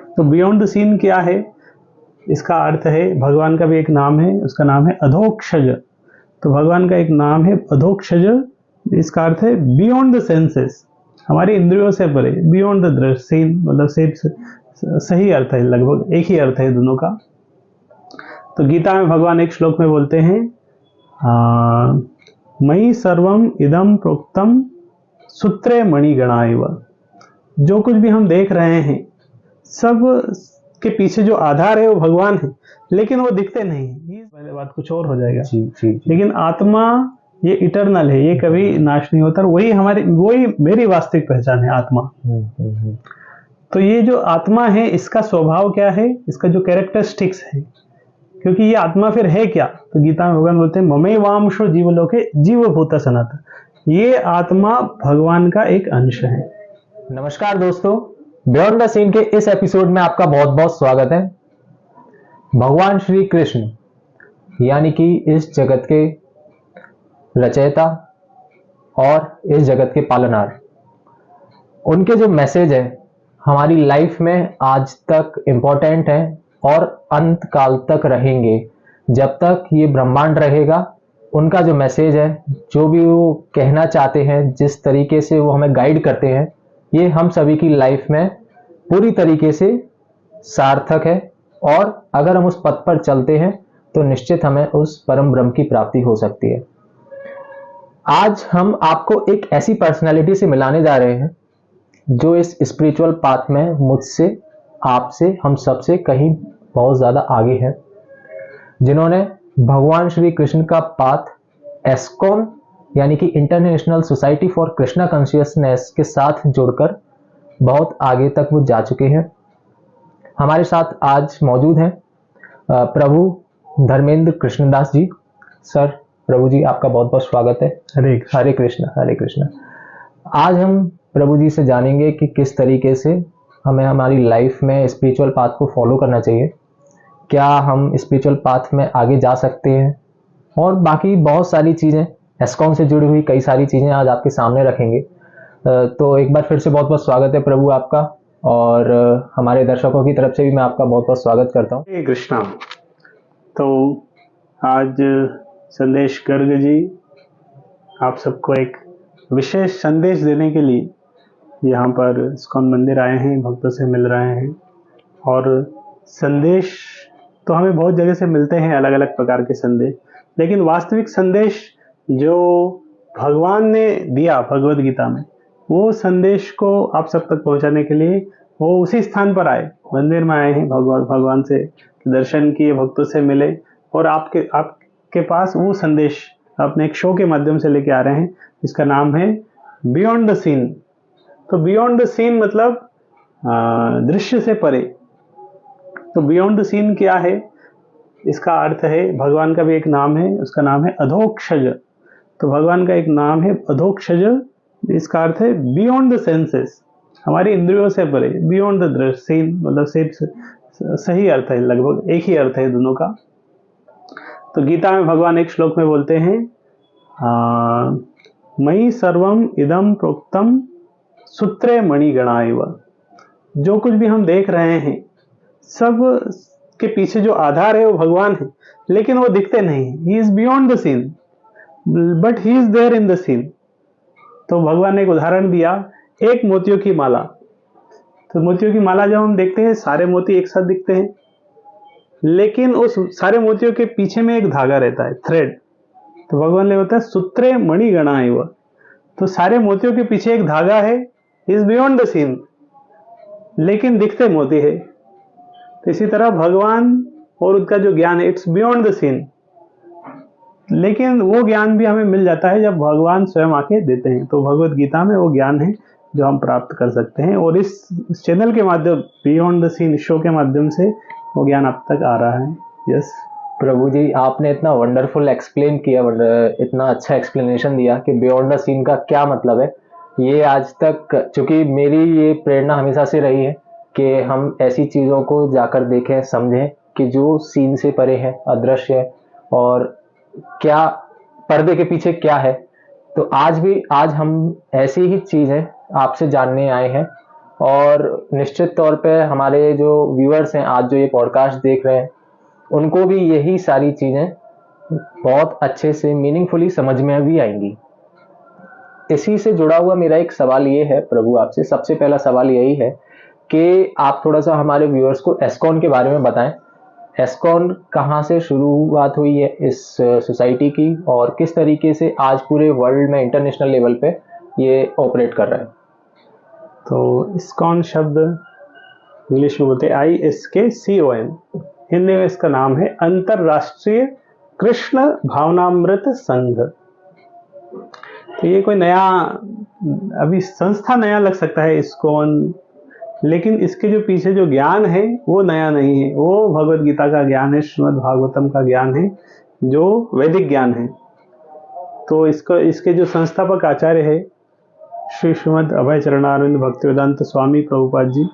तो beyond the scene क्या है? इसका अर्थ है, भगवान का भी एक नाम है, उसका नाम है अधोक्षज। तो भगवान का एक नाम है अधोक्षज, इसका अर्थ है बियॉन्ड द सेंसेस, हमारी इंद्रियों से परे, बियॉन्ड द दृश्य, सीन मतलब सही अर्थ है, लगभग एक ही अर्थ है दोनों का। तो गीता में भगवान एक श्लोक में बोलते हैं, मयि सर्वम इदम प्रोक्तम सूत्रे मणिगणा इव। जो कुछ भी हम देख रहे हैं, सब के पीछे जो आधार है वो भगवान है, लेकिन वो दिखते नहीं। ये पहले बात कुछ और हो जाएगा। जी। लेकिन आत्मा ये इटरनल है, ये कभी नाश नहीं होता। वही मेरी वास्तविक पहचान है, आत्मा। तो ये जो आत्मा है, इसका स्वभाव क्या है, इसका जो कैरेक्टरिस्टिक्स है, क्योंकि ये आत्मा फिर है क्या? तो गीता में भगवान बोलते हैं, ममैवांशो जीवलोके जीवभूत सनातन। ये आत्मा भगवान का एक अंश है। नमस्कार दोस्तों, बियॉन्ड द सीन के इस एपिसोड में आपका बहुत बहुत स्वागत है। भगवान श्री कृष्ण यानी कि इस जगत के रचयिता और इस जगत के पालनहार, उनके जो मैसेज है हमारी लाइफ में आज तक इम्पोर्टेंट है और अंत काल तक रहेंगे। जब तक ये ब्रह्मांड रहेगा, उनका जो मैसेज है, जो भी वो कहना चाहते हैं, जिस तरीके से वो हमें गाइड करते हैं, ये हम सभी की लाइफ में पूरी तरीके से सार्थक है। और अगर हम उस पथ पर चलते हैं तो निश्चित हमें उस परम ब्रह्म की प्राप्ति हो सकती है। आज हम आपको एक ऐसी पर्सनालिटी से मिलाने जा रहे हैं जो इस स्पिरिचुअल पाथ में मुझसे, आपसे, हम सबसे कहीं बहुत ज़्यादा आगे है, जिन्होंने भगवान श्री कृष्ण का पाथ एस्कॉन यानी कि international society for Krishna consciousness के साथ जुड़कर बहुत आगे तक वो जा चुके हैं। हमारे साथ आज मौजूद हैं प्रभु धर्मेंद्र कृष्णदास जी। सर, प्रभु जी, आपका बहुत बहुत स्वागत है। हरे कृष्ण, हरे कृष्ण। आज हम प्रभु जी से जानेंगे कि किस तरीके से हमें हमारी लाइफ में स्पिरिचुअल पाथ को फॉलो करना चाहिए, क्या हम स्पिरिचुअल पाथ में आगे जा सकते हैं, और बाकी बहुत सारी चीज़ें, एस्कॉन से जुड़ी हुई कई सारी चीज़ें आज आपके सामने रखेंगे। तो एक बार फिर से बहुत बहुत स्वागत है प्रभु आपका, और हमारे दर्शकों की तरफ से भी मैं आपका बहुत बहुत स्वागत करता हूँ। हरे कृष्णा। तो आज संदेश गर्ग जी आप सबको एक विशेष संदेश देने के लिए यहाँ पर इस्कॉन मंदिर आए हैं, भक्तों से मिल रहे हैं। और संदेश तो हमें बहुत जगह से मिलते हैं, अलग अलग प्रकार के संदेश, लेकिन वास्तविक संदेश जो भगवान ने दिया भगवद गीता में, वो संदेश को आप सब तक पहुंचाने के लिए वो उसी स्थान पर आए, मंदिर में आए हैं, भगवान से दर्शन किए, भक्तों से मिले, और आपके पास वो संदेश अपने एक शो के माध्यम से लेके आ रहे हैं, जिसका नाम है बियॉन्ड द सीन। तो बियॉन्ड द सीन मतलब दृश्य से परे। तो बियॉन्ड द सीन क्या है? इसका अर्थ है, भगवान का भी एक नाम है, उसका नाम है अधोक्षज। तो भगवान का एक नाम है अधोक्षज, इसका अर्थ है बियॉन्ड द सेंसेस, हमारी इंद्रियों से परे, बियॉन्ड द दृश्य, सीन मतलब सही अर्थ है, लगभग एक ही अर्थ है दोनों का। तो गीता में भगवान एक श्लोक में बोलते हैं, मयि सर्वम इदम प्रोक्तम सूत्रे मणिगणा इव। जो कुछ भी हम देख रहे हैं, सब के पीछे जो आधार है वो भगवान है, लेकिन वो दिखते नहीं। He is beyond the scene but he is there in the scene. तो भगवान ने एक उदाहरण दिया, एक मोतियों की माला। तो मोतियों की माला जब हम देखते हैं, सारे मोती एक साथ दिखते हैं, लेकिन उस सारे मोतियों के पीछे में एक धागा रहता है, थ्रेड। तो भगवान ने बताया सूत्रे मणिगणा इव। तो सारे मोतियों के पीछे एक धागा है, इज बियॉन्ड द सीन, लेकिन दिखते मोती है। तो इसी तरह भगवान और उनका जो ज्ञान है, इट्स बियॉन्ड द सीन, लेकिन वो ज्ञान भी हमें मिल जाता है जब भगवान स्वयं आके देते हैं। तो भगवत गीता में वो ज्ञान है जो हम प्राप्त कर सकते हैं, और इस चैनल के माध्यम, बियॉन्ड द सीन शो के माध्यम से वो ज्ञान आप तक आ रहा है। यस प्रभु जी, आपने इतना वंडरफुल एक्सप्लेन किया, इतना अच्छा एक्सप्लेनेशन दिया कि बियॉन्ड द सीन का क्या मतलब है। ये आज तक, चूंकि मेरी ये प्रेरणा हमेशा से रही है कि हम ऐसी चीज़ों को जाकर देखें, समझें कि जो सीन से परे है, अदृश्य है, और क्या पर्दे के पीछे क्या है। तो आज हम ऐसी ही चीज़ें आपसे जानने आए हैं। और निश्चित तौर पे हमारे जो व्यूअर्स हैं आज जो ये पॉडकास्ट देख रहे हैं उनको भी यही सारी चीज़ें बहुत अच्छे से मीनिंगफुली समझ में भी आएंगी। इसी से जुड़ा हुआ मेरा एक सवाल ये है प्रभु आपसे, सबसे पहला सवाल यही है कि आप थोड़ा सा हमारे व्यूअर्स को एस्कॉन के बारे में बताएं। एस्कॉन कहाँ से शुरुआत हुई है इस सोसाइटी की और किस तरीके से आज पूरे वर्ल्ड में इंटरनेशनल लेवल पे ये ऑपरेट कर रहा है? तो इस्कॉन शब्द इंग्लिश में बोलते हैं ISKCON, हिंदी में इसका नाम है अंतरराष्ट्रीय कृष्ण भावनामृत संघ। तो ये कोई नया अभी संस्था नया लग सकता है इस्कॉन, लेकिन इसके जो पीछे जो ज्ञान है वो नया नहीं है। वो भगवत गीता का ज्ञान है, श्रीमद् भागवतम का ज्ञान है, जो वैदिक ज्ञान है। तो इसके जो संस्थापक आचार्य है श्री श्रीमद् अभय चरणारविंद भक्तिवेदांत स्वामी प्रभुपाद जी,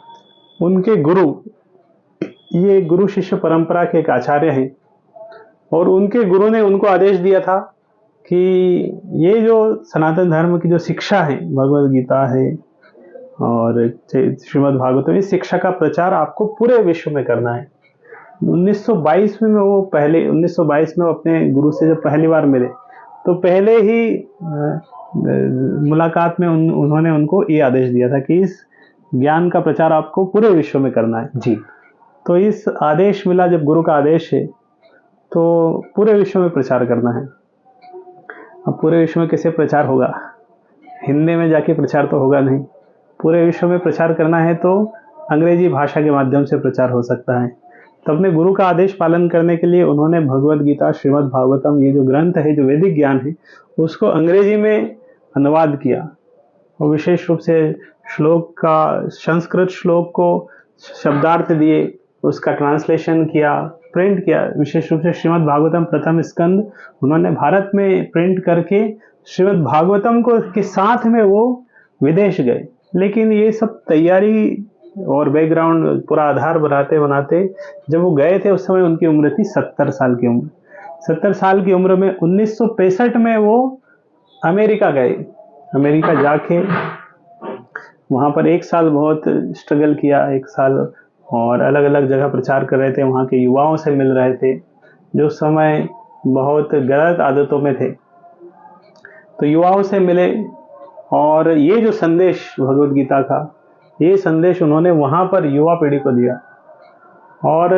उनके गुरु, ये गुरु शिष्य परंपरा के एक आचार्य हैं। और उनके गुरु ने उनको आदेश दिया था कि ये जो सनातन धर्म की जो शिक्षा है, भगवत गीता है और श्रीमद् भागवतम, इस शिक्षा का प्रचार आपको पूरे विश्व में करना है। 1922 में वो 1922 में अपने गुरु से जब पहली बार मिले तो पहले ही मुलाकात में उन्होंने उनको ये आदेश दिया था कि इस ज्ञान का प्रचार आपको पूरे विश्व में करना है जी। तो इस आदेश मिला, जब गुरु का आदेश है तो पूरे विश्व में प्रचार करना है। अब पूरे विश्व में कैसे प्रचार होगा? हिंदी में जाके प्रचार तो होगा नहीं। पूरे विश्व में प्रचार करना है तो अंग्रेजी भाषा के माध्यम से प्रचार हो सकता है। तो अपने गुरु का आदेश पालन करने के लिए उन्होंने भगवत गीता, श्रीमद् भागवतम, ये जो ग्रंथ है, जो वैदिक ज्ञान है, उसको अंग्रेजी में अनुवाद किया। और विशेष रूप से श्लोक का, संस्कृत श्लोक को शब्दार्थ दिए, उसका ट्रांसलेशन किया, प्रिंट किया। विशेष रूप से श्रीमद् भागवतम प्रथम स्कंद उन्होंने भारत में प्रिंट करके श्रीमद् भागवतम को के साथ में वो विदेश गए। लेकिन ये सब तैयारी और बैकग्राउंड पूरा आधार बनाते बनाते जब वो गए थे, उस समय उनकी उम्र थी 70 साल की उम्र। 70 साल की उम्र में 1965 में वो अमेरिका गए। अमेरिका जाके वहाँ पर 1 साल बहुत स्ट्रगल किया, 1 साल, और अलग अलग जगह प्रचार कर रहे थे। वहाँ के युवाओं से मिल रहे थे जो समय बहुत गलत आदतों में थे। तो युवाओं से मिले और ये जो संदेश भगवत गीता का, ये संदेश उन्होंने वहाँ पर युवा पीढ़ी को दिया। और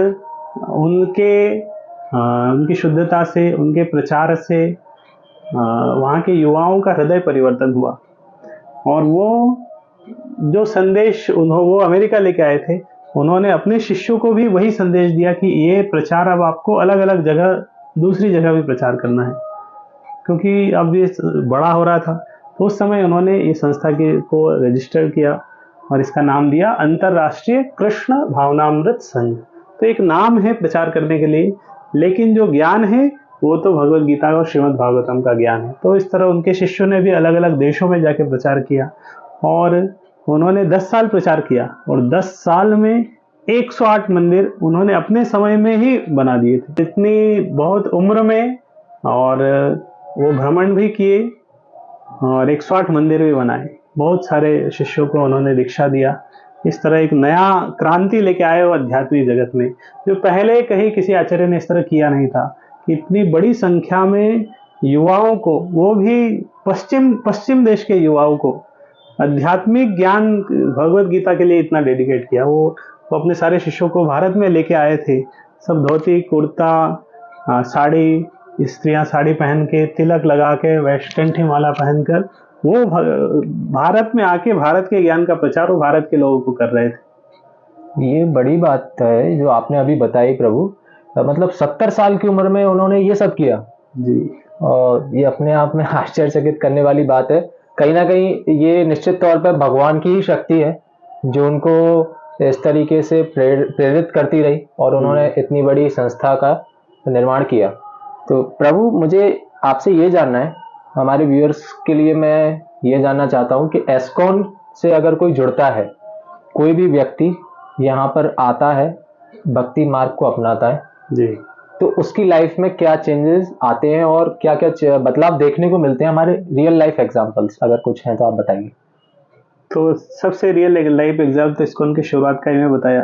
उनकी शुद्धता से, उनके प्रचार से वहाँ के युवाओं का हृदय परिवर्तन हुआ। और वो जो संदेश वो अमेरिका लेके आए थे, उन्होंने अपने शिष्यों को भी वही संदेश दिया कि ये प्रचार अब आपको अलग अलग जगह, दूसरी जगह भी प्रचार करना है, क्योंकि अब ये बड़ा हो रहा था। तो उस समय उन्होंने ये संस्था को रजिस्टर किया और इसका नाम दिया अंतरराष्ट्रीय कृष्ण भावनामृत संघ। तो एक नाम है प्रचार करने के लिए, लेकिन जो ज्ञान है वो तो भगवत गीता और श्रीमद् भागवतम का ज्ञान है। तो इस तरह उनके शिष्यों ने भी अलग अलग देशों में जाके प्रचार किया और उन्होंने 10 साल प्रचार किया। और 10 साल में 108 मंदिर उन्होंने अपने समय में ही बना दिए थे। इतनी बहुत उम्र में, और वो भ्रमण भी किए और 108 मंदिर भी बनाए। बहुत सारे शिष्यों को उन्होंने दीक्षा दिया। इस तरह एक नया क्रांति लेके आए वो आध्यात्मिक जगत में, जो पहले कहीं किसी आचार्य ने इस तरह किया नहीं था कि इतनी बड़ी संख्या में युवाओं को, वो भी पश्चिम देश के युवाओं को आध्यात्मिक ज्ञान भगवत गीता के लिए इतना डेडिकेट किया। वो अपने सारे शिष्यों को भारत में लेके आए थे। सब धोती कुर्ता, साड़ी, स्त्रियां साड़ी पहन के, तिलक लगा के, वैष्णवी माला पहनकर वो भारत में आके भारत के ज्ञान का प्रचार वो भारत के लोगों को कर रहे थे। ये बड़ी बात है जो आपने अभी बताई प्रभु। मतलब 70 साल की उम्र में उन्होंने ये सब किया जी। और ये अपने आप में आश्चर्यचकित करने वाली बात है। कहीं ना कहीं ये निश्चित तौर पर भगवान की ही शक्ति है जो उनको इस तरीके से प्रेरित करती रही और उन्होंने इतनी बड़ी संस्था का निर्माण किया। तो प्रभु मुझे आपसे ये जानना है, हमारे व्यूअर्स के लिए मैं ये जानना चाहता हूँ कि एस्कॉन से अगर कोई जुड़ता है, कोई भी व्यक्ति यहाँ पर आता है, भक्ति मार्ग को अपनाता है जी, तो उसकी लाइफ में क्या चेंजेस आते हैं और क्या क्या बदलाव देखने को मिलते हैं? हमारे रियल लाइफ एग्जांपल्स अगर कुछ हैं तो आप बताइए। तो सबसे रियल लाइफ एग्जाम्पल तो इस्कॉन की शुरुआत का ही मैं बताया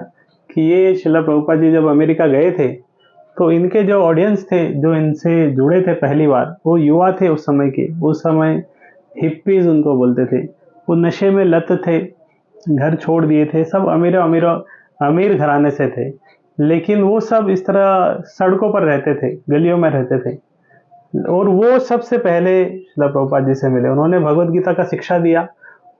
कि ये श्रीला प्रभुपाद जी जब अमेरिका गए थे तो इनके जो ऑडियंस थे, जो इनसे जुड़े थे पहली बार, वो युवा थे उस समय के। उस समय हिप्पीज उनको बोलते थे। वो नशे में लत थे, घर छोड़ दिए थे, सब अमीर घराने से थे, लेकिन वो सब इस तरह सड़कों पर रहते थे, गलियों में रहते थे। और वो सबसे पहले श्रीला प्रभुपाद जी से मिले, उन्होंने भगवत गीता का शिक्षा दिया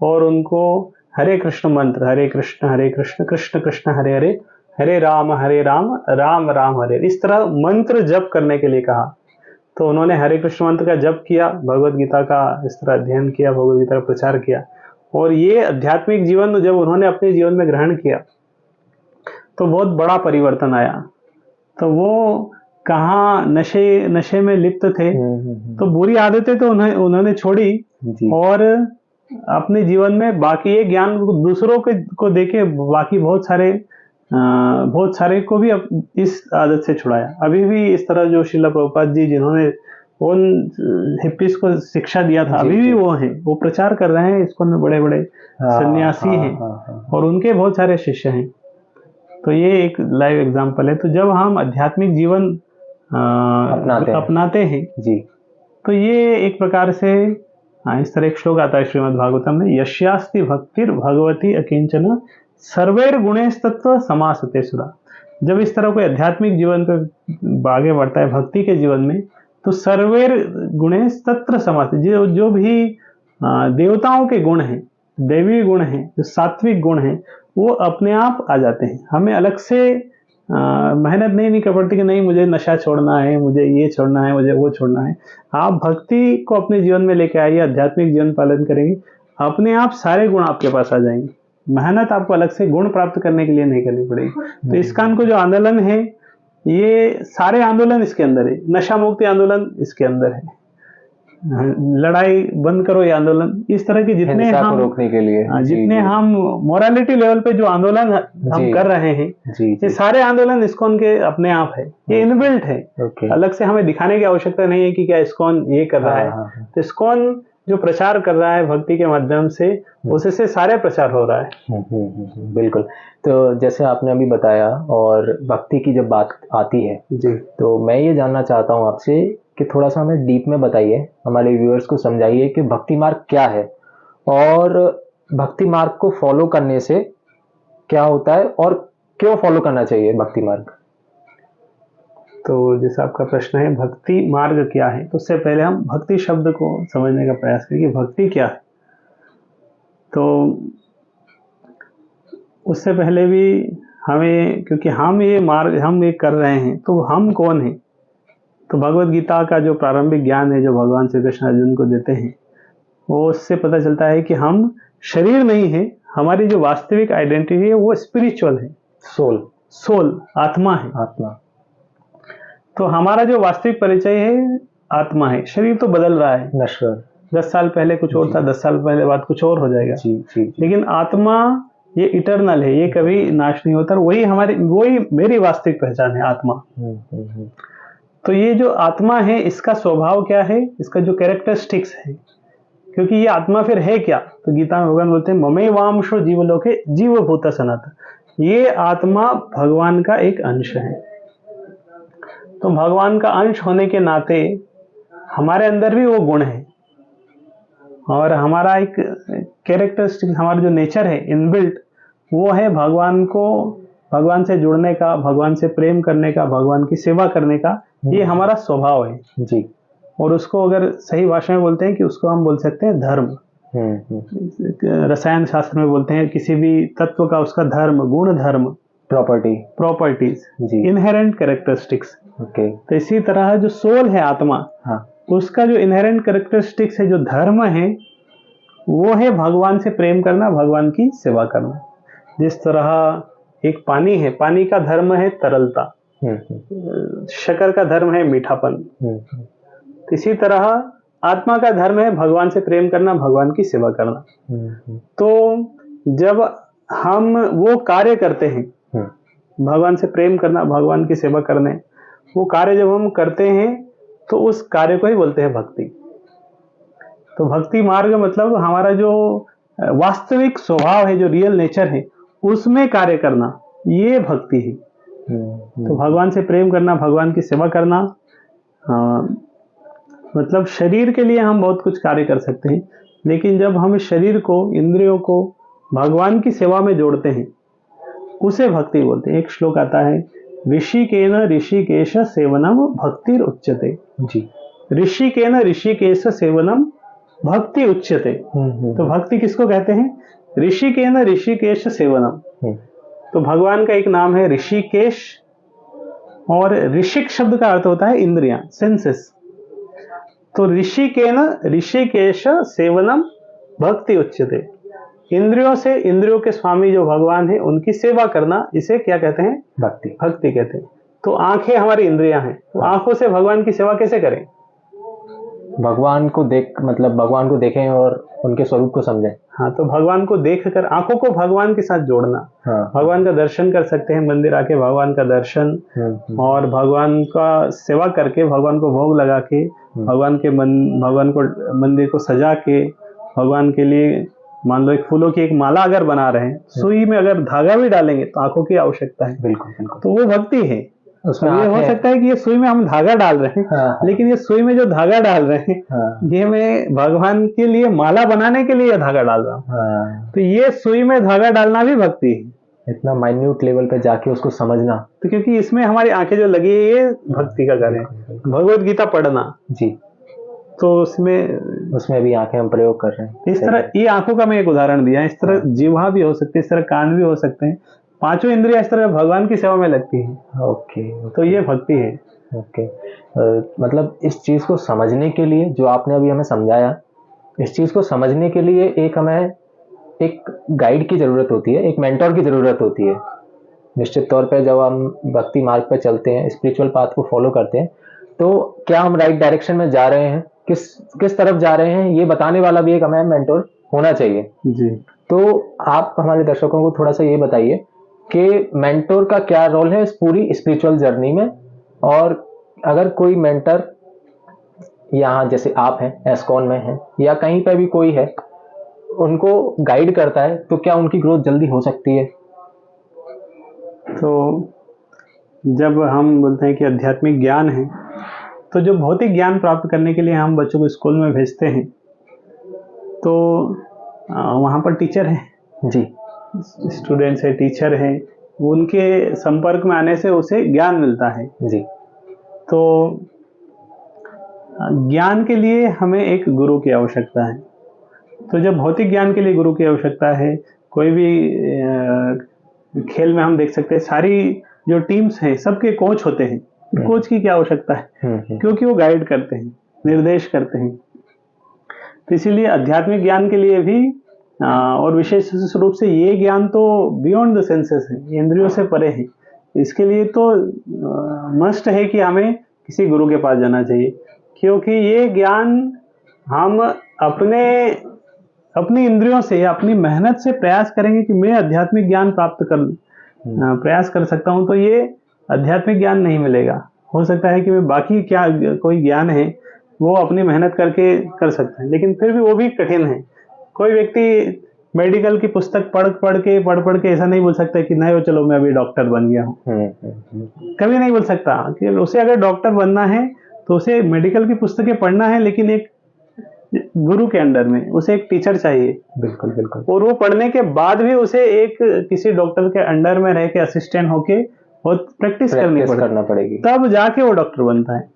और उनको हरे कृष्ण मंत्र, हरे कृष्ण कृष्ण कृष्ण हरे हरे, हरे राम राम राम हरे, इस तरह मंत्र जप करने के लिए कहा। तो उन्होंने हरे कृष्ण मंत्र का जप किया, भगवत गीता का इस तरह अध्ययन किया, भगवत गीता का प्रचार किया। और ये आध्यात्मिक जीवन जब उन्होंने अपने जीवन में ग्रहण किया तो बहुत बड़ा परिवर्तन आया। तो वो कहाँ नशे में लिप्त थे, तो बुरी आदतें तो उन्होंने छोड़ी और अपने जीवन में बाकी ये ज्ञान दूसरों को देके बाकी बहुत सारे को भी इस आदत से छुड़ाया। अभी भी इस तरह जो श्रीला प्रभुपाद जी जिन्होंने उन हिप्पीज को शिक्षा दिया था, अभी भी वो हैं, वो प्रचार कर रहे हैं, इसको बड़े बड़े सन्यासी हैं और उनके बहुत सारे शिष्य हैं। तो ये एक लाइव एग्जाम्पल है। तो जब हम आध्यात्मिक जीवन अपनाते हैं जी, तो ये एक प्रकार से इस तरह एक श्लोक आता है श्रीमद् भागवतम में, यस्यास्ति भक्तिर् भगवती अकिंचन सर्वैर गुणैस्तत्व समासते सुरा। जब इस तरह कोई आध्यात्मिक जीवन पर आगे बढ़ता है भक्ति के जीवन में, तो सर्वैर गुणैस्तत्र समास, जो भी देवताओं के गुण हैं, दैवी गुण हैं, जो सात्विक गुण हैं, वो अपने आप आ जाते हैं। हमें अलग से मेहनत नहीं करनी पड़ती कि नहीं मुझे नशा छोड़ना है, मुझे ये छोड़ना है, मुझे वो छोड़ना है। आप भक्ति को अपने जीवन में लेके आइए, आध्यात्मिक जीवन पालन करेंगे, अपने आप सारे गुण आपके पास आ जाएंगे। मेहनत आपको अलग से गुण प्राप्त करने के लिए नहीं करनी पड़ेगी। तो इस्कॉन को जो आंदोलन है, ये सारे आंदोलन इसके अंदर है। नशा मुक्ति आंदोलन इसके अंदर है, लड़ाई बंद करो ये आंदोलन, इस तरह के जितने हम रोकने के लिए जितने हम मोरालिटी लेवल पे जो आंदोलन हम कर रहे हैं, ये सारे आंदोलन इस्कॉन के अपने आप है, ये इनबिल्ट है। अलग से हमें दिखाने की आवश्यकता नहीं है कि क्या इस्कॉन ये कर रहा है। तो इस्कॉन जो प्रचार कर रहा है भक्ति के माध्यम से, उससे सारे प्रचार हो रहा है। बिल्कुल। तो जैसे आपने अभी बताया, और भक्ति की जब बात आती है जी, तो मैं ये जानना चाहता हूँ आपसे कि थोड़ा सा हमें डीप में बताइए, हमारे व्यूअर्स को समझाइए कि भक्ति मार्ग क्या है और भक्ति मार्ग को फॉलो करने से क्या होता है और क्यों फॉलो करना चाहिए भक्ति मार्ग। तो जैसा आपका प्रश्न है भक्ति मार्ग क्या है, तो उससे पहले हम भक्ति शब्द को समझने का प्रयास करें कि भक्ति क्या है। तो उससे पहले भी हमें, क्योंकि हम ये मार्ग हम ये कर रहे हैं, तो हम कौन हैं। तो भगवत गीता का जो प्रारंभिक ज्ञान है जो भगवान श्री कृष्ण अर्जुन को देते हैं, वो उससे पता चलता है कि हम शरीर नहीं है, हमारी जो वास्तविक आइडेंटिटी है वो स्पिरिचुअल है, सोल आत्मा है, आत्मा। तो हमारा जो वास्तविक परिचय है आत्मा है। शरीर तो बदल रहा है, नश्वर, 10 साल पहले कुछ और था, 10 साल पहले बाद कुछ और हो जाएगा जी। लेकिन आत्मा ये इटरनल है, ये कभी नाश नहीं होता। वही मेरी वास्तविक पहचान है, आत्मा। तो ये जो आत्मा है, इसका स्वभाव क्या है, इसका जो कैरेक्टरिस्टिक्स है, क्योंकि ये आत्मा फिर है क्या। तो गीता में भगवान बोलते हैं ममे वांशो जीवलोके जीवभूत सनातन। ये आत्मा भगवान का एक अंश है। तो भगवान का अंश होने के नाते हमारे अंदर भी वो गुण है, और हमारा एक कैरेक्टरिस्टिक, हमारा जो नेचर है इनबिल्ट, वो है भगवान से जुड़ने का, भगवान से प्रेम करने का, भगवान की सेवा करने का। ये हमारा स्वभाव है जी। और उसको अगर सही भाषा में बोलते हैं कि उसको हम बोल सकते हैं धर्म। रसायन शास्त्र में बोलते हैं किसी भी तत्व का उसका धर्म, गुण धर्म, प्रॉपर्टीज, इनहेरेंट कैरेक्टरिस्टिक्स। तो इसी तरह जो सोल है, आत्मा, उसका जो इनहेरेंट कैरेक्टरिस्टिक्स है, जो धर्म है, वो है भगवान से प्रेम करना, भगवान की सेवा करना। जिस तरह एक पानी है, पानी का धर्म है तरलता, शक्कर का धर्म है मीठापन। इसी तरह आत्मा का धर्म है भगवान से प्रेम करना, भगवान की सेवा करना। तो जब हम वो कार्य करते हैं, भगवान से प्रेम करना, भगवान की सेवा करने, वो कार्य जब हम करते हैं तो उस कार्य को ही बोलते हैं भक्ति। तो भक्ति मार्ग मतलब हमारा जो वास्तविक स्वभाव है, जो रियल नेचर है, उसमें कार्य करना, ये भक्ति है। तो भगवान से प्रेम करना, भगवान की सेवा करना, मतलब शरीर के लिए हम बहुत कुछ कार्य कर सकते हैं, लेकिन जब हम शरीर को, इंद्रियों को भगवान की सेवा में जोड़ते हैं, उसे भक्ति बोलते हैं। एक श्लोक आता है, ऋषिकेन ऋषिकेश सेवनम भक्तिर उच्यते। जी, ऋषिकेन ऋषिकेश सेवनम भक्ति उच्यते। तो भक्ति किसको कहते हैं? ऋषिकेन ऋषिकेश सेवनम। तो भगवान का एक नाम है ऋषिकेश, और ऋषिक शब्द का अर्थ होता है इंद्रियां, सेंसेस। तो ऋषिकेन ऋषिकेश सेवनम भक्ति उच्यते। इंद्रियों से, इंद्रियों के स्वामी जो भगवान है, उनकी सेवा करना, इसे क्या कहते हैं? भक्ति। भक्ति कहते हैं। तो आंखें हमारी इंद्रियां हैं, तो आंखों से भगवान की सेवा कैसे करें? भगवान को देख, मतलब भगवान को देखें और उनके स्वरूप को समझें। हाँ, तो भगवान को देखकर आंखों को भगवान के साथ जोड़ना। हाँ। भगवान का दर्शन कर सकते हैं, मंदिर आके भगवान का दर्शन, और भगवान का सेवा करके, भगवान को भोग लगा के, भगवान को मंदिर को सजा के, भगवान के लिए मान लो एक फूलों की एक माला अगर बना रहे हैं, सुई में अगर धागा भी डालेंगे तो आंखों की आवश्यकता है। बिल्कुल बिल्कुल। तो वो भक्ति है। उसमें ये हो सकता है कि ये सुई में हम धागा डाल रहे हैं, हाँ। लेकिन ये सुई में जो धागा डाल रहे हैं, हाँ। ये मैं भगवान के लिए माला बनाने के लिए धागा डाल रहा हूँ। हाँ। तो ये सुई में धागा डालना भी भक्ति है। इतना माइन्यूट लेवल पे जाके उसको समझना। तो क्योंकि इसमें हमारी आंखें जो लगी है, ये भक्ति का कार्य है। भगवत गीता पढ़ना जी, तो उसमें भी आंखें हम प्रयोग कर रहे हैं। इस तरह, ये आंखों का मैं एक उदाहरण दिया, इस तरह जिह्वा भी हो सकती है, इस तरह कान भी हो सकते हैं। पांचों इंद्रियां इस तरह भगवान की सेवा में लगती हैं। ओके। तो ये भक्ति है। ओके। मतलब इस चीज को समझने के लिए, जो आपने अभी हमें समझाया, इस चीज को समझने के लिए हमें एक गाइड की जरूरत होती है, एक मेंटोर की जरूरत होती है। निश्चित तौर पे जब हम भक्ति मार्ग पे चलते हैं, स्पिरिचुअल पाथ को फॉलो करते हैं, तो क्या हम राइट डायरेक्शन में जा रहे हैं, किस तरफ जा रहे हैं, ये बताने वाला भी एक हमें मेंटोर होना चाहिए। जी। तो आप हमारे दर्शकों को थोड़ा सा ये बताइए कि मेंटोर का क्या रोल है इस पूरी स्पिरिचुअल जर्नी में, और अगर कोई मेंटर यहाँ जैसे आप हैं, एस्कॉन में हैं, या कहीं पर भी कोई है, उनको गाइड करता है, तो क्या उनकी ग्रोथ जल्दी हो सकती है? तो जब हम बोलते हैं कि आध्यात्मिक ज्ञान है, तो जो भौतिक ज्ञान प्राप्त करने के लिए हम बच्चों को स्कूल में भेजते हैं, तो वहाँ पर टीचर हैं जी, स्टूडेंट्स है, टीचर है, उनके संपर्क में आने से उसे ज्ञान मिलता है जी। तो ज्ञान के लिए हमें एक गुरु की आवश्यकता है। तो जब भौतिक ज्ञान के लिए गुरु की आवश्यकता है, कोई भी खेल में हम देख सकते हैं, सारी जो टीम्स हैं, सबके कोच होते हैं। कोच की क्या आवश्यकता है? क्योंकि वो गाइड करते हैं, निर्देश करते हैं। तो इसीलिए आध्यात्मिक ज्ञान के लिए भी और विशेष रूप से ये ज्ञान तो बियॉन्ड द सेंसेस है, इंद्रियों से परे है। इसके लिए तो मस्ट है कि हमें किसी गुरु के पास जाना चाहिए, क्योंकि ये ज्ञान हम अपनी इंद्रियों से या अपनी मेहनत से प्रयास करेंगे कि मैं आध्यात्मिक ज्ञान प्राप्त कर प्रयास कर सकता हूँ, तो ये आध्यात्मिक ज्ञान नहीं मिलेगा। हो सकता है कि मैं बाकी क्या कोई ज्ञान है वो अपनी मेहनत करके कर सकते हैं, लेकिन फिर भी वो भी कठिन है। कोई व्यक्ति मेडिकल की पुस्तक पढ़ के ऐसा नहीं बोल सकता कि नहीं, वो चलो मैं अभी डॉक्टर बन गया हूँ। कभी नहीं बोल सकता कि उसे अगर डॉक्टर बनना है तो उसे मेडिकल की पुस्तकें पढ़ना है, लेकिन एक गुरु के अंडर में, उसे एक टीचर चाहिए। बिल्कुल बिल्कुल। और वो पढ़ने के बाद भी उसे एक किसी डॉक्टर के अंडर में रह के असिस्टेंट होके और प्रैक्टिस करना पड़ेगी, तब जाके वो डॉक्टर बनता है।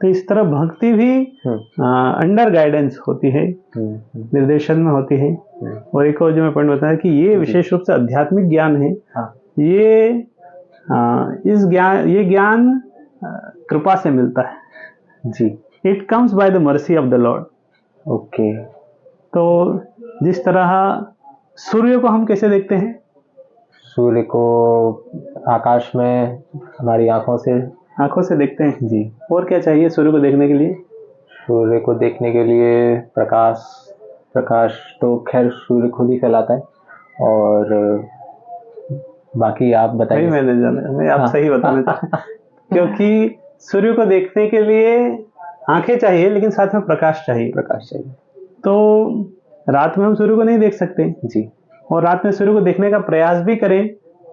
तो इस तरह भक्ति भी अंडर गाइडेंस होती है, निर्देशन में होती है। और एक और जो मैं पॉइंट बताया कि ये विशेष रूप से आध्यात्मिक ज्ञान है। ये ज्ञान कृपा से मिलता है जी। It comes by the mercy of the lord. Okay. तो जिस तरह सूर्य को हम कैसे देखते हैं? सूर्य को आकाश में हमारी आंखों से देखते हैं जी। और क्या चाहिए सूर्य को देखने के लिए? सूर्य को देखने के लिए प्रकाश तो खैर सूर्य खुद ही फैलाता है, और बाकी आप बताइए। मैं आप सही बताना चाहता क्योंकि सूर्य को देखने के लिए आंखें चाहिए, लेकिन साथ में प्रकाश चाहिए। तो रात में हम सूर्य को नहीं देख सकते जी। और रात में सूर्य को देखने का प्रयास भी करें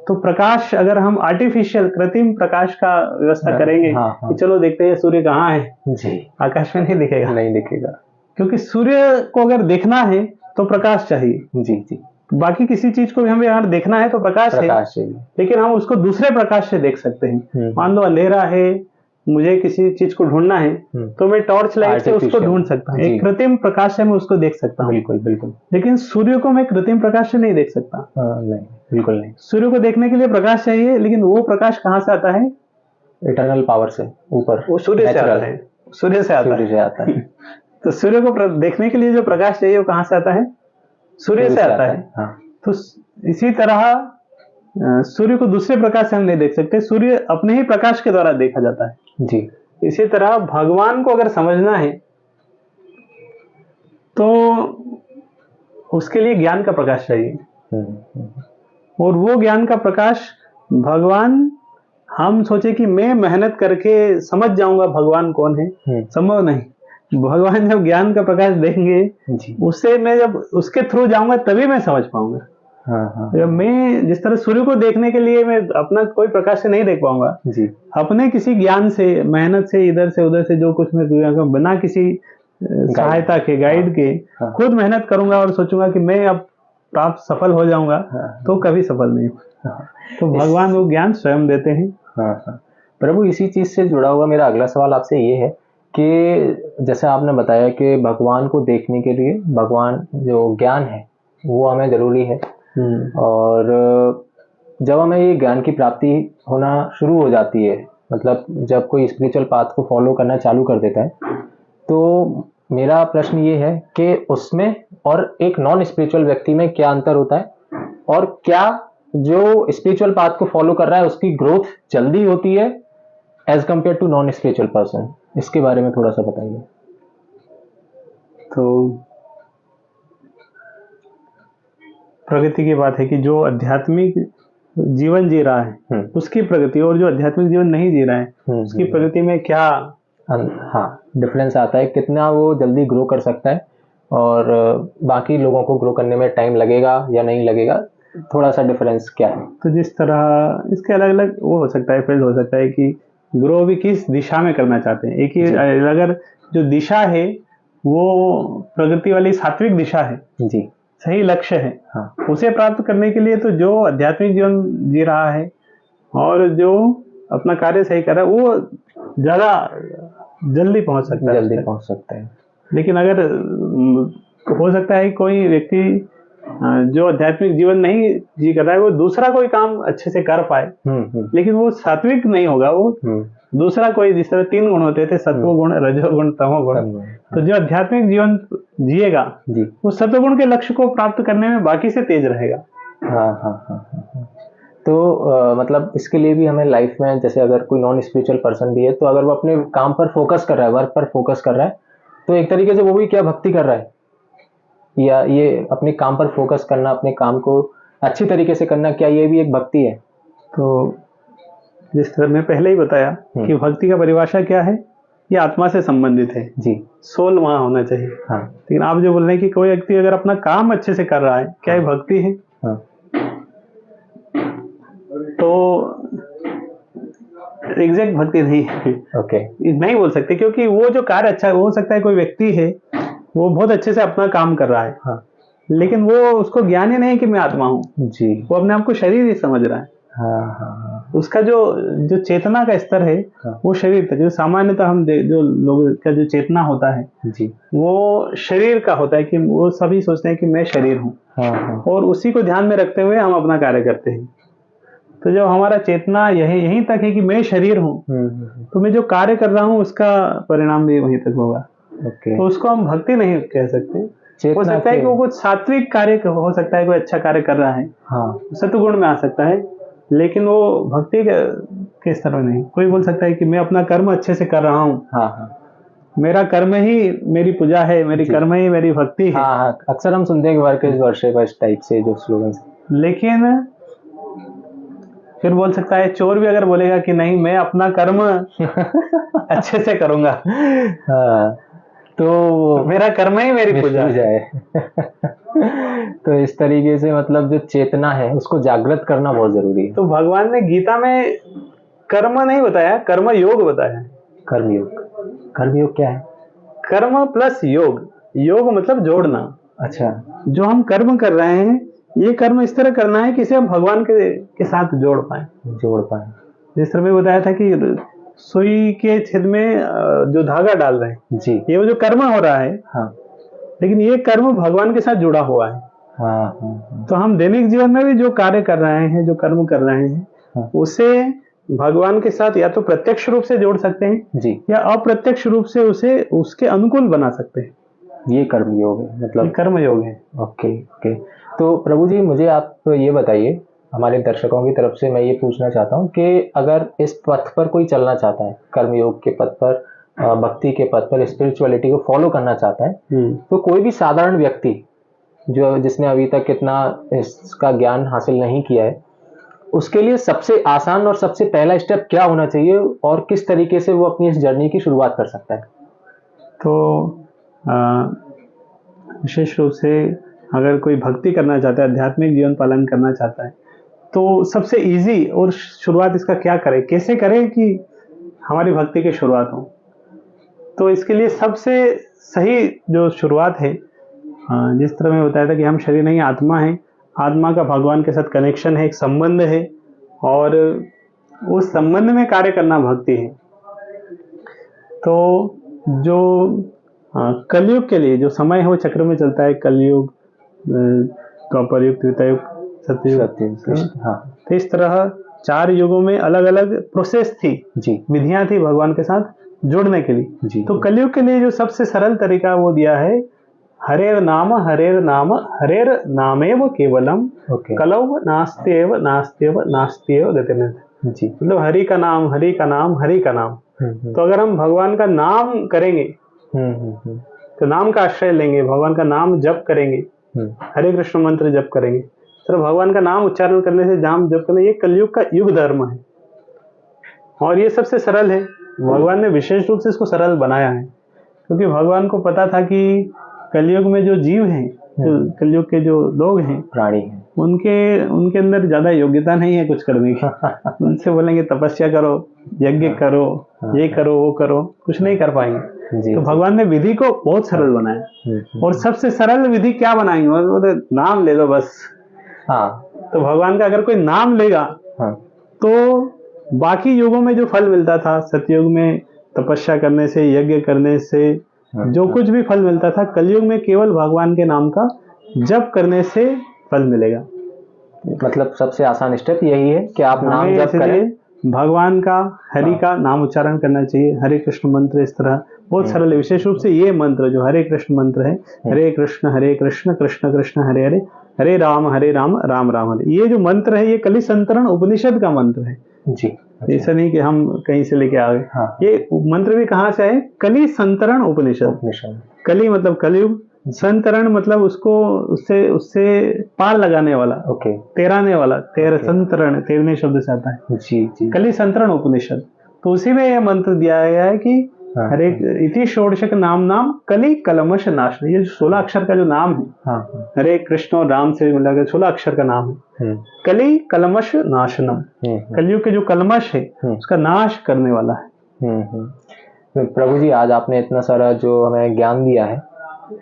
तो प्रकाश, अगर हम आर्टिफिशियल कृत्रिम प्रकाश का व्यवस्था करेंगे कि चलो देखते हैं सूर्य कहाँ है जी, आकाश में नहीं दिखेगा, नहीं दिखेगा, क्योंकि सूर्य को अगर देखना है तो प्रकाश चाहिए। जी जी। बाकी किसी चीज को भी हमें अगर देखना है तो प्रकाश चाहिए, लेकिन हम उसको दूसरे प्रकाश से देख सकते हैं। मान लो अंधेरा है, मुझे किसी चीज को ढूंढना है तो मैं टॉर्च लाइट से उसको ढूंढ सकता हूँ, एक कृत्रिम प्रकाश से मैं उसको देख सकता हूँ। बिल्कुल बिल्कुल। लेकिन सूर्य को मैं कृत्रिम प्रकाश से नहीं देख सकता। नहीं, बिल्कुल नहीं। सूर्य को देखने के लिए प्रकाश चाहिए, लेकिन वो प्रकाश कहाँ से आता है? इटर्नल पावर से ऊपर, वो सूर्य से आता है, सूर्य से आता है। तो सूर्य को देखने के लिए जो प्रकाश चाहिए वो कहाँ से आता है? सूर्य से आता है। हाँ। तो इसी तरह सूर्य को दूसरे प्रकाश से हम नहीं देख सकते, सूर्य अपने ही प्रकाश के द्वारा देखा जाता है। जी। इसी तरह भगवान को अगर समझना है तो उसके लिए ज्ञान का प्रकाश चाहिए, और वो ज्ञान का प्रकाश भगवान, हम सोचे कि मैं मेहनत करके समझ जाऊंगा भगवान कौन है, संभव नहीं। भगवान जब ज्ञान का प्रकाश देंगे उससे मैं जब उसके थ्रू जाऊंगा तभी मैं समझ पाऊंगा। जब मैं जिस तरह सूर्य को देखने के लिए मैं अपना कोई प्रकाश से नहीं देख पाऊंगा, अपने किसी ज्ञान से, मेहनत से, इधर से उधर से जो कुछ मैं बिना किसी सहायता के, गाइड के खुद मेहनत करूंगा और सोचूंगा कि मैं अब प्राप्त सफल हो जाऊंगा, तो कभी सफल नहीं होगा। तो भगवान वो ज्ञान स्वयं देते हैं। प्रभु, इसी चीज से जुड़ा हुआ मेरा अगला सवाल आपसे ये है कि जैसे आपने बताया कि भगवान को देखने के लिए भगवान जो ज्ञान है वो हमें जरूरी है, और जब हमें ये ज्ञान की प्राप्ति होना शुरू हो जाती है, मतलब जब कोई स्पिरिचुअल पाथ को फॉलो करना चालू कर देता है, तो मेरा प्रश्न ये है कि उसमें और एक नॉन स्पिरिचुअल व्यक्ति में क्या अंतर होता है, और क्या जो स्पिरिचुअल पाथ को फॉलो कर रहा है उसकी ग्रोथ जल्दी होती है as compare to non spiritual person? इसके बारे में थोड़ा सा बताइए। तो प्रगति की बात है कि जो आध्यात्मिक जीवन जी रहा है उसकी प्रगति, और जो आध्यात्मिक जीवन नहीं जी रहा है उसकी प्रगति में क्या डिफरेंस आता है, कितना वो जल्दी ग्रो कर सकता है, और बाकी लोगों को ग्रो करने में टाइम लगेगा या नहीं लगेगा, थोड़ा सा डिफरेंस क्या है? तो जिस तरह इसके अलग अलग वो हो सकता है, फील्ड हो सकता है कि ग्रो भी किस दिशा में करना चाहते हैं। एक ही अगर जो दिशा है वो प्रगति वाली सात्विक दिशा है, सही लक्ष्य है, उसे प्राप्त करने के लिए तो जो आध्यात्मिक जीवन जी रहा है और जो अपना कार्य सही कर रहा है वो ज्यादा जल्दी पहुंच सकता है। लेकिन अगर हो सकता है कोई व्यक्ति जो आध्यात्मिक जीवन नहीं जी कर रहा है वो दूसरा कोई काम अच्छे से कर पाए, लेकिन वो सात्विक नहीं होगा, वो दूसरा कोई, जिस तरह 3 गुण होते थे, सत्वगुण, रजोगुण, तमोगुण, तो जो आध्यात्मिक जीवन जिएगा वो सत्वगुण के लक्ष्य को प्राप्त करने में बाकी से तेज रहेगा। तो मतलब इसके लिए भी हमें लाइफ में, जैसे अगर कोई नॉन स्पिरिचुअल पर्सन भी है तो अगर वो अपने काम पर फोकस कर रहा है, वर्क पर फोकस कर रहा है, तो एक तरीके से वो भी क्या भक्ति कर रहा है, या ये अपने काम पर फोकस करना, अपने काम को अच्छी तरीके से करना, क्या ये भी एक भक्ति है? तो जिस तरह मैं पहले ही बताया कि भक्ति का परिभाषा क्या है, ये आत्मा से संबंधित है जी, सोल वहां होना चाहिए। लेकिन आप जो बोल रहे हैं कि कोई व्यक्ति अगर अपना काम अच्छे से कर रहा है, क्या ये भक्ति है? तो एग्जैक्ट भक्ति नहीं है। नहीं बोल सकते, क्योंकि वो जो कार्य अच्छा हो सकता है, कोई व्यक्ति है वो बहुत अच्छे से अपना काम कर रहा है, लेकिन वो उसको ज्ञान ही नहीं कि मैं आत्मा हूँ जी, वो अपने आप को शरीर ही समझ रहा है। उसका जो चेतना का स्तर है वो शरीर का, जो सामान्यतः हम जो लोगों का जो चेतना होता है जी, वो शरीर का होता है, कि वो सभी सोचते हैं कि मैं शरीर हूँ, और उसी को ध्यान में रखते हुए हम अपना कार्य करते हैं। तो जब हमारा चेतना यहीं तक है कि मैं शरीर हूँ, तो मैं जो कार्य कर रहा हूँ उसका परिणाम भी वहीं तक होगा। तो उसको हम भक्ति नहीं कह सकते। हो सकता है कि वो कुछ सात्विक कार्य हो सकता है, कोई अच्छा कार्य कर रहा है, सत्वगुण में आ सकता है, लेकिन वो भक्ति के स्तर में नहीं। कोई बोल सकता है कि मैं अपना कर्म अच्छे से कर रहा हूँ, मेरा कर्म ही मेरी पूजा है, मेरी कर्म ही मेरी भक्ति है। अक्सर हम सुनते हैं कि वर्क इज वर्शिप, इस टाइप से जो स्लोगन। लेकिन फिर बोल सकता है चोर भी अगर बोलेगा कि नहीं मैं अपना कर्म अच्छे से करूंगा, तो मेरा कर्म ही मेरी पूजा है। तो इस तरीके से मतलब जो चेतना है उसको जागृत करना बहुत जरूरी है। तो भगवान ने गीता में कर्म नहीं बताया, कर्म योग बताया है। कर्मयोग क्या है? कर्म प्लस योग, योग मतलब जोड़ना। अच्छा, जो हम कर्म कर रहे हैं ये कर्म इस तरह करना है कि इसे हम भगवान के साथ जोड़ पाए। जिस तरह मैं बताया था कि सुई के छेद में जो धागा डाल रहे हैं जी, ये वो जो कर्म हो रहा है। हाँ, लेकिन ये कर्म भगवान के साथ जुड़ा हुआ है। हाँ। तो हम दैनिक जीवन में भी जो कार्य कर रहे हैं, जो कर्म कर रहे हैं, हाँ, उसे भगवान के साथ या तो प्रत्यक्ष रूप से जोड़ सकते हैं जी, या अप्रत्यक्ष रूप से उसे उसके अनुकूल बना सकते हैं। ये कर्म योग है, मतलब कर्म योग है। ओके। तो प्रभु जी मुझे आप ये बताइए, हमारे दर्शकों की तरफ से मैं ये पूछना चाहता हूँ कि अगर इस पथ पर कोई चलना चाहता है, कर्मयोग के पथ पर, भक्ति के पथ पर, स्पिरिचुअलिटी को फॉलो करना चाहता है, तो कोई भी साधारण व्यक्ति जो जिसने अभी तक इतना इसका ज्ञान हासिल नहीं किया है, उसके लिए सबसे आसान और सबसे पहला स्टेप क्या होना चाहिए और किस तरीके से वो अपनी इस जर्नी की शुरुआत कर सकता है? तो विशेष रूप से अगर कोई भक्ति करना चाहता है, आध्यात्मिक जीवन पालन करना चाहता है, तो सबसे इजी और शुरुआत इसका क्या करें, कैसे करें कि हमारी भक्ति की शुरुआत हो। तो इसके लिए सबसे सही जो शुरुआत है, जिस तरह मैं बताया था कि हम शरीर नहीं आत्मा है, आत्मा का भगवान के साथ कनेक्शन है, एक संबंध है और उस संबंध में कार्य करना भक्ति है। तो जो कलयुग के लिए जो समय है वो चक्र में चलता है, कलयुग, द्वापर युग, त्रेता युग, सत्ययुग। हाँ, तो इस तरह 4 युगों में अलग अलग प्रोसेस थी जी, विधियां थी भगवान के साथ जुड़ने के लिए जी। तो कलयुग के लिए जो सबसे सरल तरीका वो दिया है, हरेर नाम हरेर नामेव केवलम कलौ नास्त्येव नास्त्येव नास्त्येव गतिर्नश्यति जी। मतलब हरि का नाम, हरि का नाम, हरि का नाम। तो अगर हम भगवान का नाम करेंगे, तो नाम का आश्रय लेंगे, भगवान का नाम जप करेंगे, हरे कृष्ण मंत्र जप करेंगे, तो भगवान का नाम उच्चारण करने से नाम जप करना, ये कलयुग का युग धर्म है और ये सबसे सरल है। भगवान ने विशेष रूप से इसको सरल बनाया है क्योंकि भगवान को पता था कि कलयुग में जो जीव हैं, जो कलयुग के जो लोग हैं, प्राणी हैं, उनके अंदर ज्यादा योग्यता नहीं है कुछ करने की। उनसे बोलेंगे तपस्या करो, यज्ञ करो, ये करो, वो करो, कुछ नहीं कर पाएंगे। तो भगवान ने विधि को बहुत सरल बनाया और सबसे सरल विधि क्या बनाएंगे, बोले नाम ले लो बस। हाँ, तो भगवान का अगर कोई नाम लेगा तो बाकी युगों में जो फल मिलता था, सतयुग में तपस्या करने से, यज्ञ करने से जो कुछ भी फल मिलता था, कलयुग में केवल भगवान के नाम का जप करने से फल मिलेगा। मतलब सबसे आसान स्टेप यही है कि आप नाम जप करें, भगवान का, हरि का नाम उच्चारण करना चाहिए, हरे कृष्ण मंत्र। इस तरह बहुत सरल है। विशेष रूप से ये मंत्र जो हरे कृष्ण मंत्र है, हरे कृष्ण कृष्ण कृष्ण हरे हरे, हरे राम राम राम हरे, ये जो मंत्र है ये कलि संतरण उपनिषद का मंत्र है जी। ऐसा नहीं कि हम कहीं से लेके आ गए। हाँ। ये मंत्र भी कहाँ से आए, कलि संतरण उपनिषद। कलि मतलब कलयुग, संतरण मतलब उसको उससे पार लगाने वाला, तेराने वाला, संतरण तेरने शब्द से आता है जी। कलि संतरण उपनिषद, तो उसी में यह मंत्र दिया गया है कि हरे इति षोडशक नाम कलि कलमश नाशन। ये 16 अक्षर का जो नाम है, हरे कृष्ण और राम से मिला 16 अक्षर का नाम है, कलि कलमश नाशनम। कलयुग के जो कलमश है उसका नाश करने वाला है। प्रभु जी आज आपने इतना सारा जो हमें ज्ञान दिया है,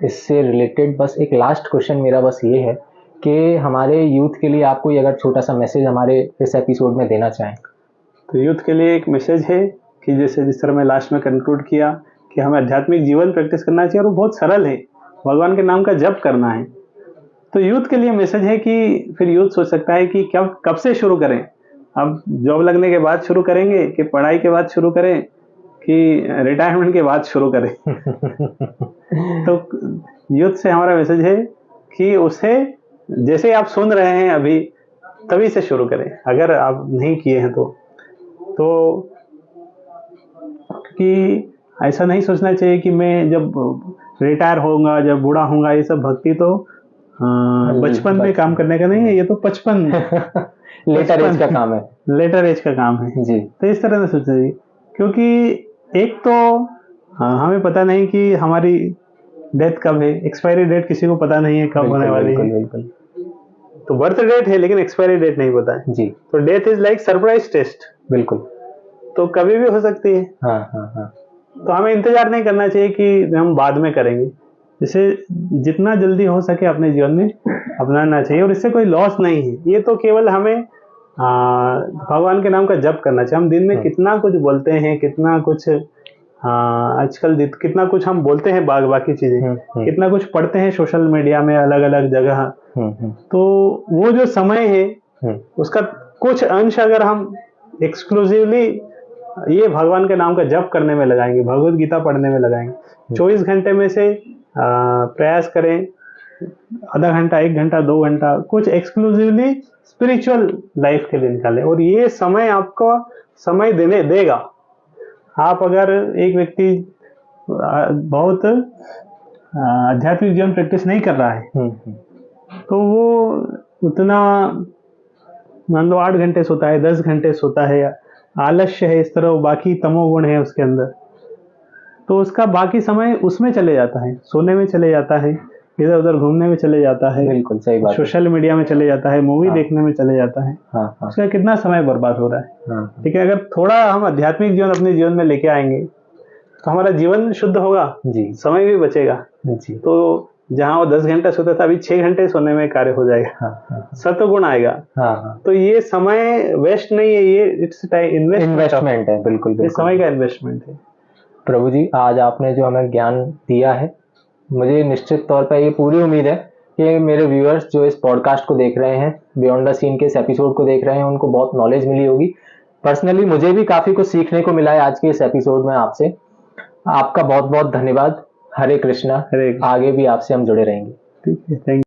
इससे रिलेटेड बस एक लास्ट क्वेश्चन मेरा बस ये है कि हमारे यूथ के लिए आप कोई अगर छोटा सा मैसेज हमारे इस एपिसोड में देना चाहें। तो यूथ के लिए एक मैसेज है कि जैसे जिस तरह मैं लास्ट में कंक्लूड किया कि हमें आध्यात्मिक जीवन प्रैक्टिस करना चाहिए और वो बहुत सरल है, भगवान के नाम का जप करना है। तो यूथ के लिए मैसेज है कि फिर यूथ सोच सकता है कि कब से शुरू करें, अब जॉब लगने के बाद शुरू करेंगे कि पढ़ाई के बाद शुरू करें कि रिटायरमेंट के बाद शुरू करें। तो यूथ से हमारा मैसेज है कि उसे जैसे आप सुन रहे हैं अभी तभी से शुरू करें, अगर आप नहीं किए हैं तो कि ऐसा नहीं सोचना चाहिए कि मैं जब रिटायर होऊंगा, जब बूढ़ा होऊंगा, ये सब भक्ति तो बचपन में काम करने का नहीं है, ये तो 55 लेटर एज का काम है, लेटर एज का काम है जी। तो इस तरह से सोचना चाहिए क्योंकि एक तो हाँ, हमें पता नहीं कि हमारी डेथ कब है, एक्सपायरी डेट किसी को पता नहीं है कब होने वाली है। बिल्कुल। तो बर्थ डेट है लेकिन एक्सपायरी डेट नहीं पता है जी। तो death is like surprise test, बिल्कुल। तो कभी भी हो सकती है। हाँ हाँ हाँ। तो हमें इंतजार नहीं करना चाहिए कि हम बाद में करेंगे, इसे जितना जल्दी हो सके अपने जीवन में अपनाना चाहिए, और इससे कोई लॉस नहीं है। ये तो केवल हमें भगवान के नाम का जप करना चाहिए। हम दिन में कितना कुछ बोलते हैं, कितना कुछ आजकल कितना कुछ हम बोलते हैं, बाकी चीजें कितना कुछ पढ़ते हैं सोशल मीडिया में अलग अलग जगह। तो वो जो समय है उसका कुछ अंश अगर हम एक्सक्लूसिवली ये भगवान के नाम का जप करने में लगाएंगे, भगवत गीता पढ़ने में लगाएंगे, 24 घंटे में से प्रयास करें आधा घंटा, 1 घंटा, 2 घंटा कुछ एक्सक्लूसिवली स्पिरिचुअल लाइफ के लिए निकालें, और ये समय आपको समय देने देगा। आप अगर एक व्यक्ति बहुत आध्यात्मिक जीवन प्रैक्टिस नहीं कर रहा है तो वो उतना, मान लो 8 घंटे सोता है, 10 घंटे सोता है, आलस्य है, इस तरह बाकी तमोगुण है उसके अंदर, तो उसका बाकी समय उसमें चले जाता है, सोने में चले जाता है, इधर उधर घूमने में चले जाता है, बिल्कुल सही बात, सोशल मीडिया में चले जाता है, मूवी देखने में चले जाता है। उसका कितना समय बर्बाद हो रहा है। लेकिन अगर थोड़ा हम आध्यात्मिक जीवन अपने जीवन में लेके आएंगे तो हमारा जीवन शुद्ध होगा जी, समय भी बचेगा जी। तो जहाँ वो 10 घंटे सोता था, अभी 6 घंटे सोने में कार्य हो जाएगा, सत्वगुण आएगा। तो ये समय वेस्ट नहीं है, ये इट्स इन्वेस्टमेंट है। बिल्कुल, ये समय का इन्वेस्टमेंट है। प्रभु जी, आज आपने जो हमें ज्ञान दिया है, मुझे निश्चित तौर पर ये पूरी उम्मीद है कि मेरे व्यूअर्स जो इस पॉडकास्ट को देख रहे हैं, बियॉन्ड द सीन के इस एपिसोड को देख रहे हैं, उनको बहुत नॉलेज मिली होगी। पर्सनली मुझे भी काफी कुछ सीखने को मिला है आज के इस एपिसोड में आपसे। आपका बहुत बहुत धन्यवाद। हरे कृष्णा। आगे भी आपसे हम जुड़े रहेंगे। ठीक है, थैंक यू।